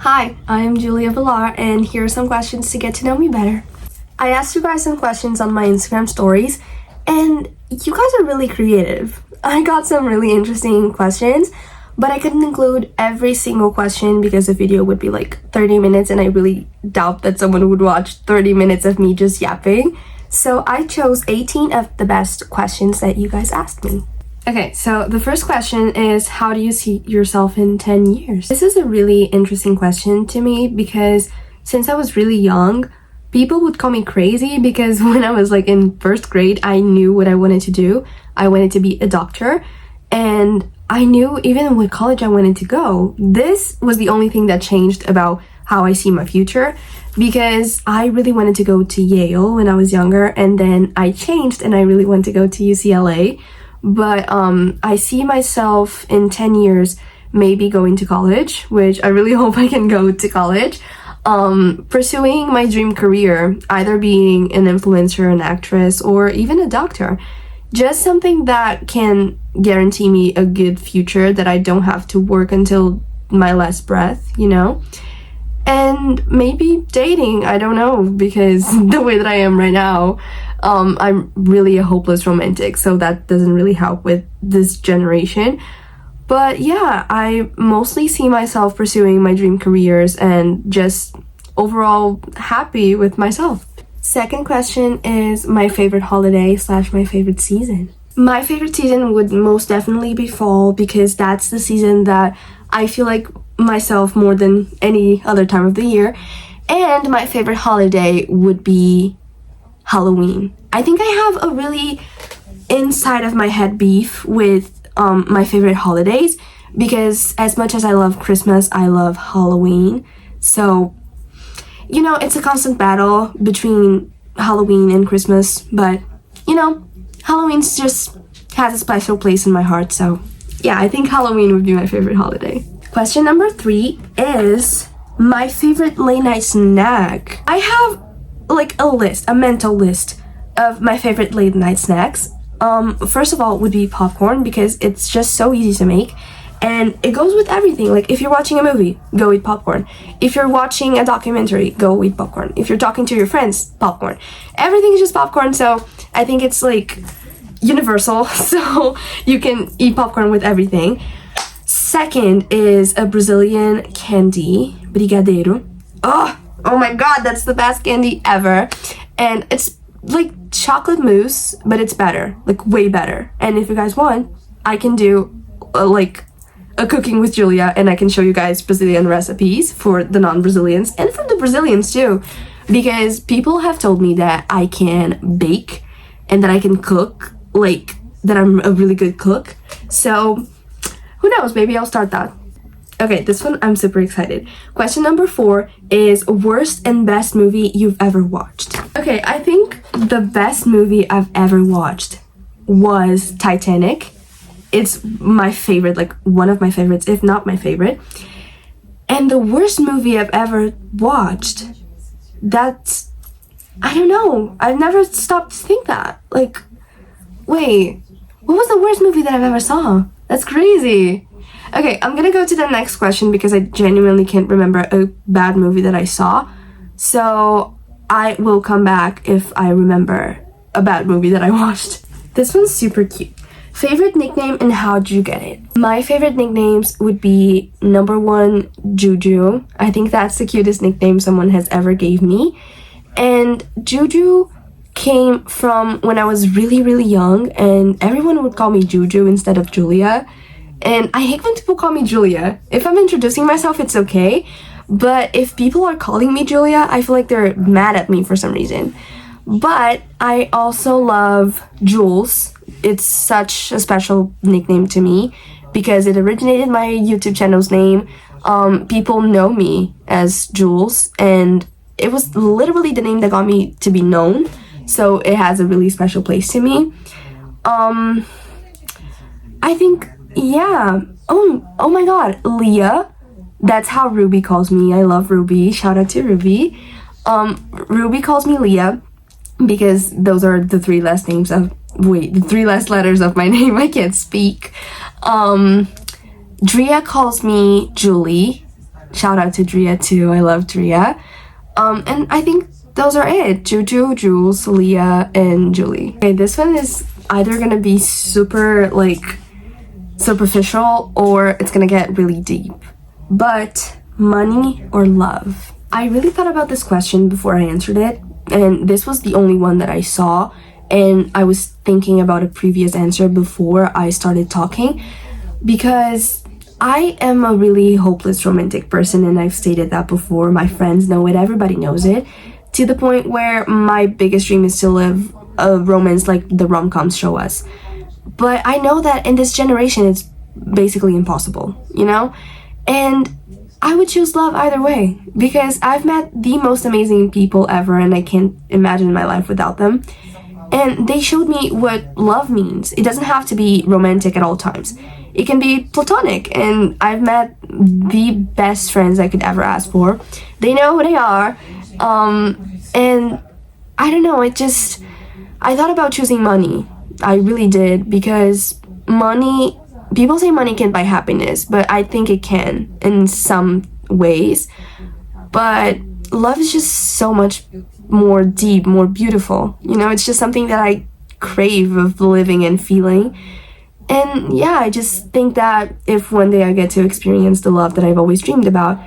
Hi, I'm Julia Villar, and here are some questions to get to know me better. I asked you guys some questions on my Instagram stories, and you guys are really creative. I got some really interesting questions, but I couldn't include every single question because the video would be like 30 minutes, and I really doubt that someone would watch 30 minutes of me just yapping. So I chose 18 of the best questions that you guys asked me. Okay, so the first question is, how do you see yourself in 10 years? This is a really interesting question to me because since I was really young, people would call me crazy because when I was like in first grade, I knew what I wanted to do. I wanted to be a doctor, and I knew even what college I wanted to go. This was the only thing that changed about how I see my future, because I really wanted to go to Yale when I was younger, and then I changed and I really wanted to go to UCLA. But I see myself in 10 years maybe going to college, which I really hope I can go to college, pursuing my dream career, either being an influencer, an actress, or even a doctor. Just something that can guarantee me a good future, that I don't have to work until my last breath, you know? And maybe dating, I don't know, because the way that I am right now, I'm really a hopeless romantic, so that doesn't really help with this generation. But yeah, I mostly see myself pursuing my dream careers and just overall happy with myself. Second question is my favorite holiday / my favorite season. My favorite season would most definitely be fall, because that's the season that I feel like myself more than any other time of the year. And my favorite holiday would be Halloween. I think I have a really inside of my head beef with my favorite holidays, because as much as I love Christmas, I love Halloween. So, you know, it's a constant battle between Halloween and Christmas, but, you know, Halloween just has a special place in my heart. So yeah, I think Halloween would be my favorite holiday. Question number 3 is my favorite late night snack. I have like a mental list of my favorite late night snacks. First of all would be popcorn, because it's just so easy to make and it goes with everything. Like if you're watching a movie, go eat popcorn. If you're watching a documentary, go eat popcorn. If you're talking to your friends, popcorn. Everything is just popcorn, so I think it's like universal, so you can eat popcorn with everything. Second is a Brazilian candy, brigadeiro. Oh my god, that's the best candy ever. And it's like chocolate mousse, but it's better, like way better. And if you guys want, I can do like a cooking with Julia, and I can show you guys Brazilian recipes for the non-Brazilians and for the Brazilians too, because people have told me that I can bake and that I can cook, like that I'm a really good cook. So who knows, maybe I'll start that. Okay, this one I'm super excited. Question number 4 is worst and best movie you've ever watched. Okay, I think the best movie I've ever watched was Titanic. It's my favorite, like one of my favorites, if not my favorite. And the worst movie I've ever watched, that's, I don't know. I've never stopped to think that. Like, wait, what was the worst movie that I've ever saw? That's crazy. Okay, I'm gonna go to the next question because I genuinely can't remember a bad movie that I saw. So I will come back if I remember a bad movie that I watched. This one's super cute. Favorite nickname and how'd you get it? My favorite nicknames would be number 1, Juju. I think that's the cutest nickname someone has ever gave me. And Juju came from when I was really, really young, and everyone would call me Juju instead of Julia. And I hate when people call me Julia. If I'm introducing myself, it's okay. But if people are calling me Julia, I feel like they're mad at me for some reason. But I also love Jules. It's such a special nickname to me because it originated my YouTube channel's name. People know me as Jules, and it was literally the name that got me to be known. So it has a really special place to me. I think, yeah. Oh my god, Leah. That's how Ruby calls me. I love Ruby. Shout out to Ruby. Ruby calls me Leah because those are the 3 last names of, the 3 last letters of my name. I can't speak. Drea calls me Julie. shout out to Drea too. I love Drea. And I think those are it. Juju, Jules, Leah, and Julie. Okay, this one is either gonna be super like superficial or it's gonna get really deep. But money or love? I really thought about this question before I answered it, and this was the only one that I saw, and I was thinking about a previous answer before I started talking, because I am a really hopeless romantic person, and I've stated that before. My friends know it, everybody knows it, to the point where my biggest dream is to live a romance like the rom-coms show us. But I know that in this generation it's basically impossible, you know? And I would choose love either way, because I've met the most amazing people ever and I can't imagine my life without them. And they showed me what love means. It doesn't have to be romantic at all times. It can be platonic, and I've met the best friends I could ever ask for. They know who they are. And I don't know, I thought about choosing money. I really did, because money, people say money can buy happiness, but I think it can in some ways. But love is just so much more deep, more beautiful. You know, it's just something that I crave of living and feeling. And yeah, I just think that if one day I get to experience the love that I've always dreamed about,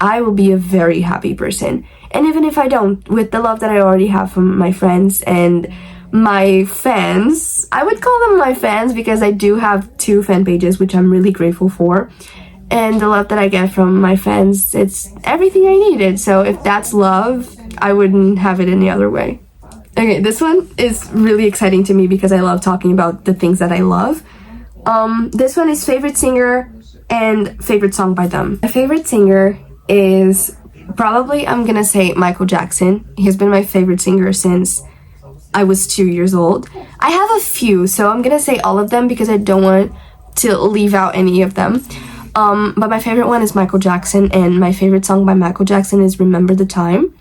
I will be a very happy person. And even if I don't, with the love that I already have from my friends and my fans, I would call them my fans because I do have 2 fan pages, which I'm really grateful for. And the love that I get from my fans, it's everything I needed. So if that's love, I wouldn't have it any other way. Okay, this one is really exciting to me because I love talking about the things that I love. This one is favorite singer and favorite song by them. My favorite singer is probably, I'm gonna say, Michael Jackson. He's been my favorite singer since I was 2 years old. I have a few, so I'm gonna say all of them because I don't want to leave out any of them. But my favorite one is Michael Jackson, and my favorite song by Michael Jackson is Remember the Time.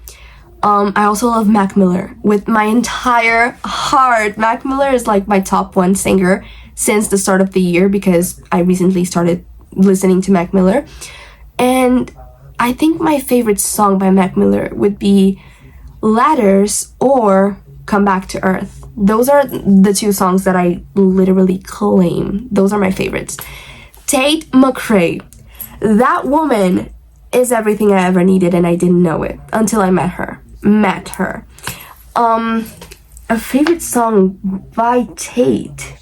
I also love Mac Miller with my entire heart. Mac Miller is like my top 1 singer since the start of the year because I recently started listening to Mac Miller. And I think my favorite song by Mac Miller would be Ladders or Come Back to Earth. Those are the 2 songs that I literally claim. Those are my favorites. Tate McRae. That woman is everything I ever needed, and I didn't know it until I met her. A favorite song by Tate.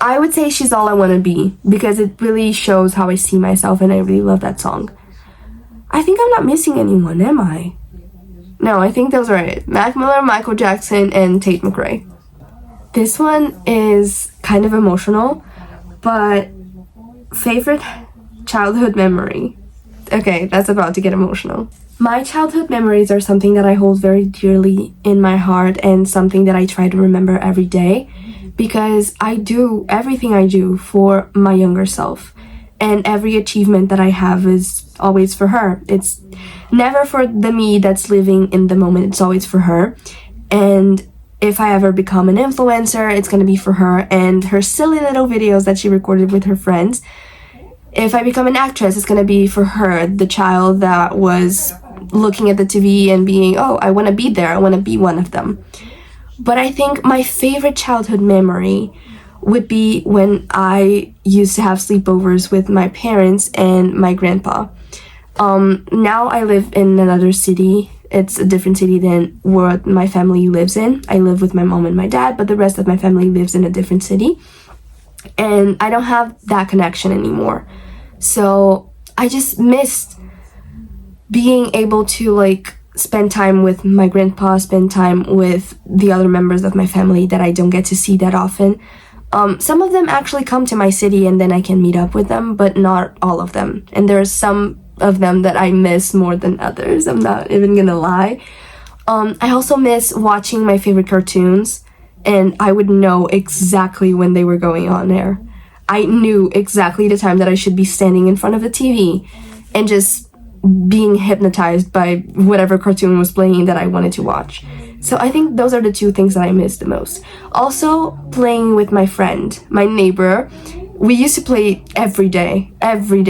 I would say She's All I Wanna Be because it really shows how I see myself, and I really love that song. I think I'm not missing anyone, am I? No, I think those are it. Mac Miller, Michael Jackson, and Tate McRae. This one is kind of emotional, but favorite childhood memory. Okay, that's about to get emotional. My childhood memories are something that I hold very dearly in my heart and something that I try to remember every day because I do everything I do for my younger self. And every achievement that I have is always for her. It's never for the me that's living in the moment. It's always for her. And if I ever become an influencer, it's going to be for her and her silly little videos that she recorded with her friends. If I become an actress, it's going to be for her, the child that was looking at the TV and being, oh, I want to be there. I want to be one of them. But I think my favorite childhood memory would be when I used to have sleepovers with my parents and my grandpa. Now I live in another city. It's a different city than where my family lives in. I live with my mom and my dad, but the rest of my family lives in a different city. And I don't have that connection anymore. So I just missed being able to like spend time with my grandpa, spend time with the other members of my family that I don't get to see that often. Some of them actually come to my city and then I can meet up with them, but not all of them. And there are some of them that I miss more than others. I'm not even gonna lie. I also miss watching my favorite cartoons, and I would know exactly when they were going on air. I knew exactly the time that I should be standing in front of the TV and just being hypnotized by whatever cartoon was playing that I wanted to watch. So I think those are the 2 things that I miss the most. Also, playing with my friend, my neighbor. we used to play every day.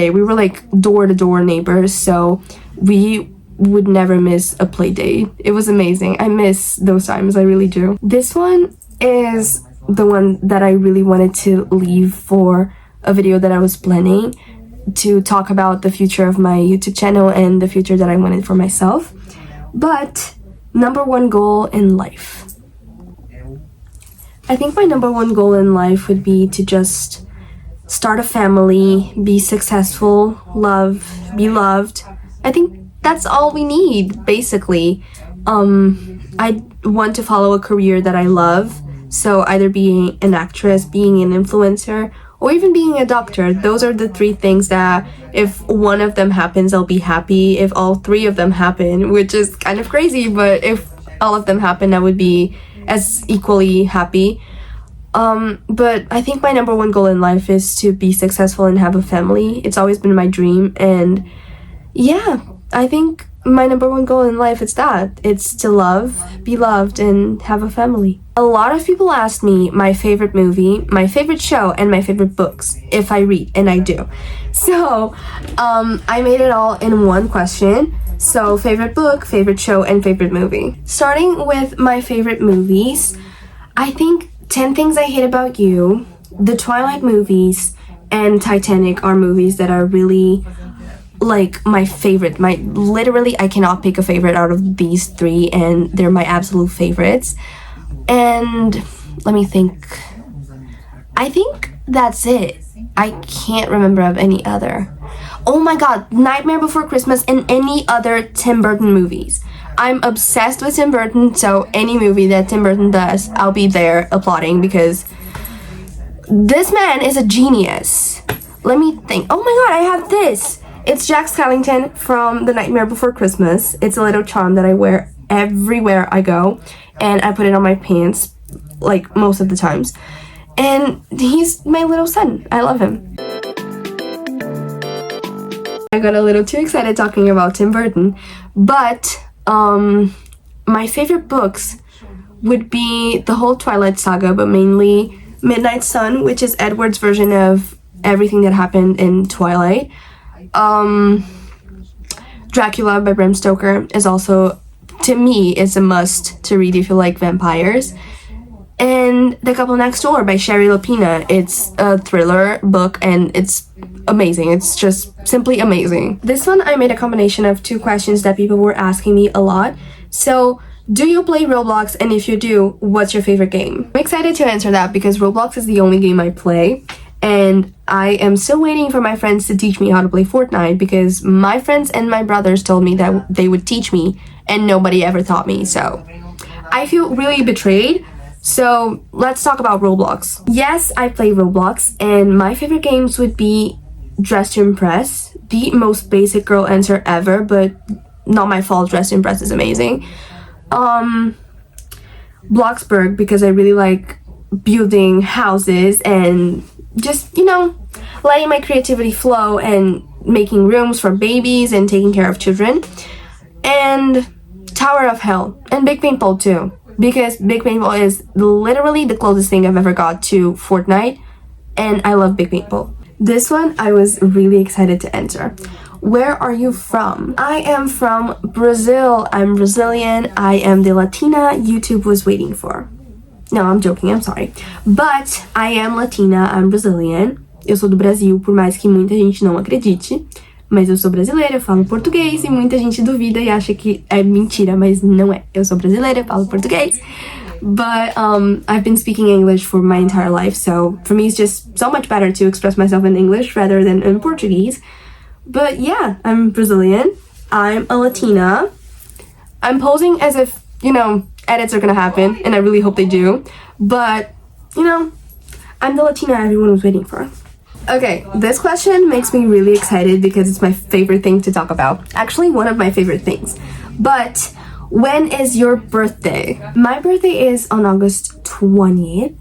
We were like door-to-door neighbors, so we would never miss a play date. It was amazing. I miss those times, I really do. This one is the one that I really wanted to leave for a video that I was planning to talk about the future of my YouTube channel and the future that I wanted for myself. But number one goal in life. I think my number one goal in life would be to just start a family, be successful, be loved. I think that's all we need, basically. I want to follow a career that I love, so either being an actress, being an influencer, or even being a doctor. Those are the three things that if one of them happens, I'll be happy. If all three of them happen, which is kind of crazy, but if all of them happen, I would be as equally happy. But I think my number one goal in life is to be successful and have a family. It's always been my dream, and yeah, I think my number one goal in life is that. It's to love, be loved, and have a family. A lot of people ask me my favorite movie, my favorite show, and my favorite books, if I read, and I do. So, I made it all in one question. So, favorite book, favorite show, and favorite movie. Starting with my favorite movies, I think 10 Things I Hate About You, the Twilight movies, and Titanic are movies that are really like my favorite. Literally, I cannot pick a favorite out of these three, and they're my absolute favorites. And let me think. I think that's it. I can't remember of any other. Oh my god, Nightmare Before Christmas and any other Tim Burton movies. I'm obsessed with Tim Burton, so any movie that Tim Burton does, I'll be there applauding because this man is a genius. Let me think. Oh my god, I have this. It's Jack Skellington from The Nightmare Before Christmas. It's a little charm that I wear everywhere I go, and I put it on my pants, like, most of the times. And he's my little son. I love him. I got a little too excited talking about Tim Burton, but my favorite books would be the whole Twilight saga, but mainly Midnight Sun, which is Edward's version of everything that happened in Twilight. Dracula by Bram Stoker is also, to me, is a must to read if you like vampires. And The Couple Next Door by Sherry Lapina. It's a thriller book and it's amazing. It's just simply amazing. This one I made a combination of two questions that people were asking me a lot. So, do you play Roblox? And if you do, what's your favorite game? I'm excited to answer that because Roblox is the only game I play. And I am still waiting for my friends to teach me how to play Fortnite because my friends and my brothers told me that they would teach me and nobody ever taught me. So, I feel really betrayed. So, let's talk about Roblox. Yes, I play Roblox, and my favorite games would be Dress to Impress, the most basic girl answer ever, but not my fault. Dress to Impress is amazing. Bloxburg, because I really like building houses and just, you know, letting my creativity flow and making rooms for babies and taking care of children. And Tower of Hell, and Big Paintball too. Because Big Paintball is literally the closest thing I've ever got to Fortnite, and I love Big Paintball. This one I was really excited to answer. Where are you from? I am from Brazil. I'm Brazilian. I am the Latina YouTube was waiting for. No, I'm joking, I'm sorry. But I am Latina, I'm Brazilian. Eu sou do Brasil, por mais que muita gente não acredite. Mas eu sou brasileira, eu falo português e muita gente duvida e acha que é mentira, mas não é. Eu sou brasileira, eu falo português. But I've been speaking English for my entire life, so for me it's just so much better to express myself in English rather than in Portuguese. But yeah, I'm Brazilian. I'm a Latina. I'm posing as if, you know, edits are gonna happen, and I really hope they do. But, you know, I'm the Latina everyone was waiting for. Okay, this question makes me really excited because it's my favorite thing to talk about. Actually, one of my favorite things. But when is your birthday? My birthday is on August 20th,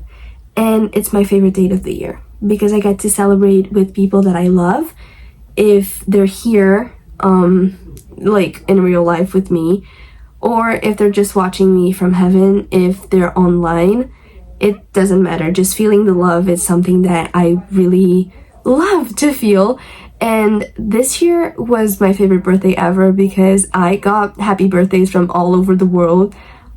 and it's my favorite date of the year because I get to celebrate with people that I love if they're here, like in real life with me, or if they're just watching me from heaven, if they're online. it doesn't matter. Just feeling the love is something that I really love to feel. And this year was my favorite birthday ever because I got happy birthdays from all over the world.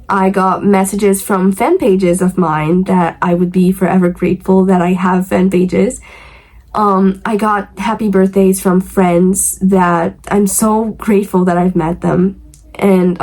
I got messages from fan pages of mine that I would be forever grateful that I have fan pages. I got happy birthdays from friends that I'm so grateful that I've met them. And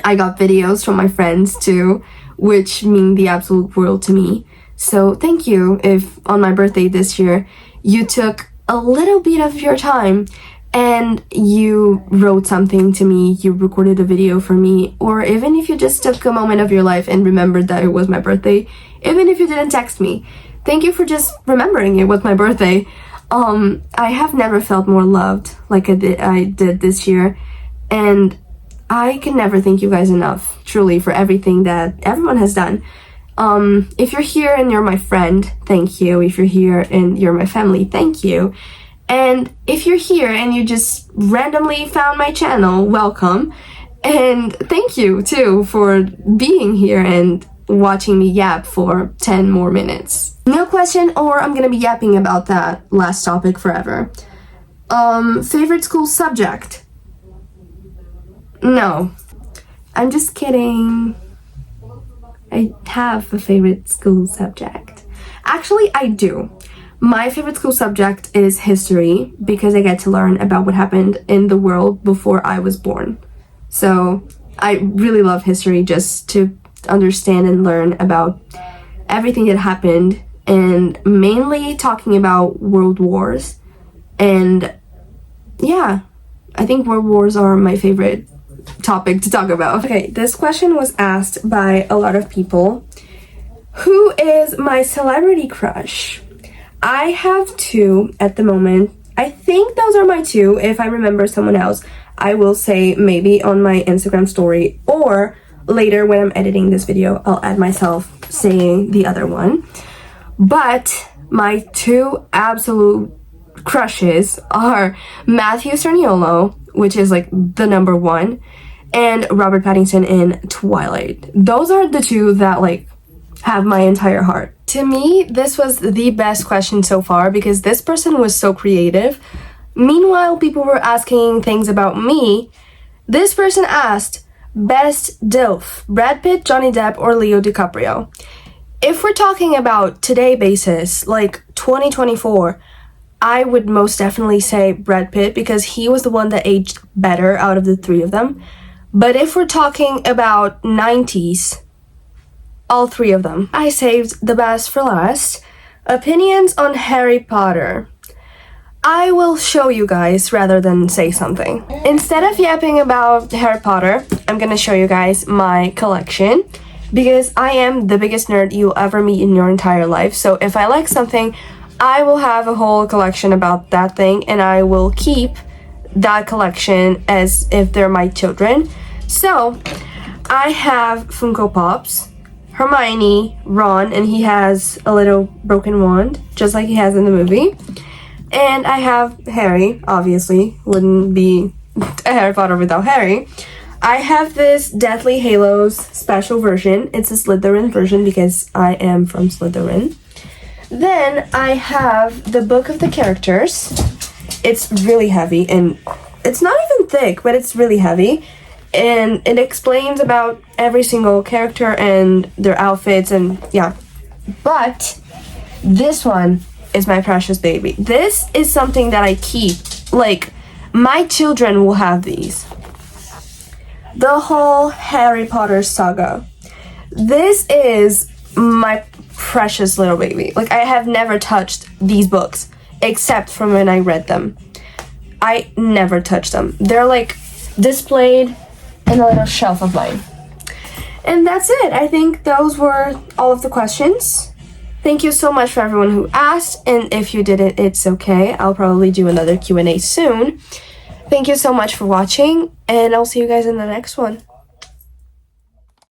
I got videos from my friends too, which mean the absolute world to me. So thank you if on my birthday this year you took a little bit of your time and you wrote something to me, you recorded a video for me, or even if you just took a moment of your life and remembered that it was my birthday, even if you didn't text me. Thank you for just remembering it was my birthday. I have never felt more loved like I did this year, and I can never thank you guys enough, truly, for everything that everyone has done. If you're here and you're my friend, thank you. If you're here and you're my family, thank you. And if you're here and you just randomly found my channel, welcome. And thank you too for being here and watching me yap for 10 more minutes. No question, or I'm gonna be yapping about that last topic forever. Favorite school subject? No, I'm just kidding. I have a favorite school subject. Actually, I do. My favorite school subject is history because I get to learn about what happened in the world before I was born. So I really love history just to understand and learn about everything that happened, and mainly talking about world wars. And yeah, I think world wars are my favorite topic to talk about. Okay, this question was asked by a lot of people. Who is my celebrity crush? I have two at the moment. I think those are my two. If I remember someone else, I will say maybe on my Instagram story, or later when I'm editing this video, I'll add myself saying the other one. But my two absolute crushes are Matthew Cerniolo, which is like the number one, and Robert Pattinson in Twilight. Those are the two that like have my entire heart. To me, this was the best question so far because this person was so creative. Meanwhile, people were asking things about me. This person asked, best DILF, Brad Pitt, Johnny Depp, or Leo DiCaprio? If we're talking about today basis, like 2024, I would most definitely say Brad Pitt because he was the one that aged better out of the three of them. But if we're talking about 90s, all three of them. I saved the best for last. Opinions on Harry Potter. I will show you guys rather than say something. Instead of yapping about Harry Potter, I'm gonna show you guys my collection because I am the biggest nerd you'll ever meet in your entire life. So if I like something, I will have a whole collection about that thing, and I will keep that collection as if they're my children. So I have Funko Pops, Hermione, Ron, and he has a little broken wand, just like he has in the movie. And I have Harry, obviously, wouldn't be a Harry Potter without Harry. I have this Deathly Hallows special version. It's a Slytherin version because I am from Slytherin. Then I have the book of the characters. It's really heavy, and it's not even thick, but it's really heavy. And it explains about every single character and their outfits, and yeah. But this one is my precious baby. This is something that I keep. Like, my children will have these. The whole Harry Potter saga. This is my precious little baby. Like, I have never touched these books except from when I read them. I never touched them. They're like displayed in a little shelf of mine. And that's it. I think those were all of the questions. Thank you so much for everyone who asked, and if you didn't, it's okay. I'll probably do another Q&A soon. Thank you so much for watching, and I'll see you guys in the next one.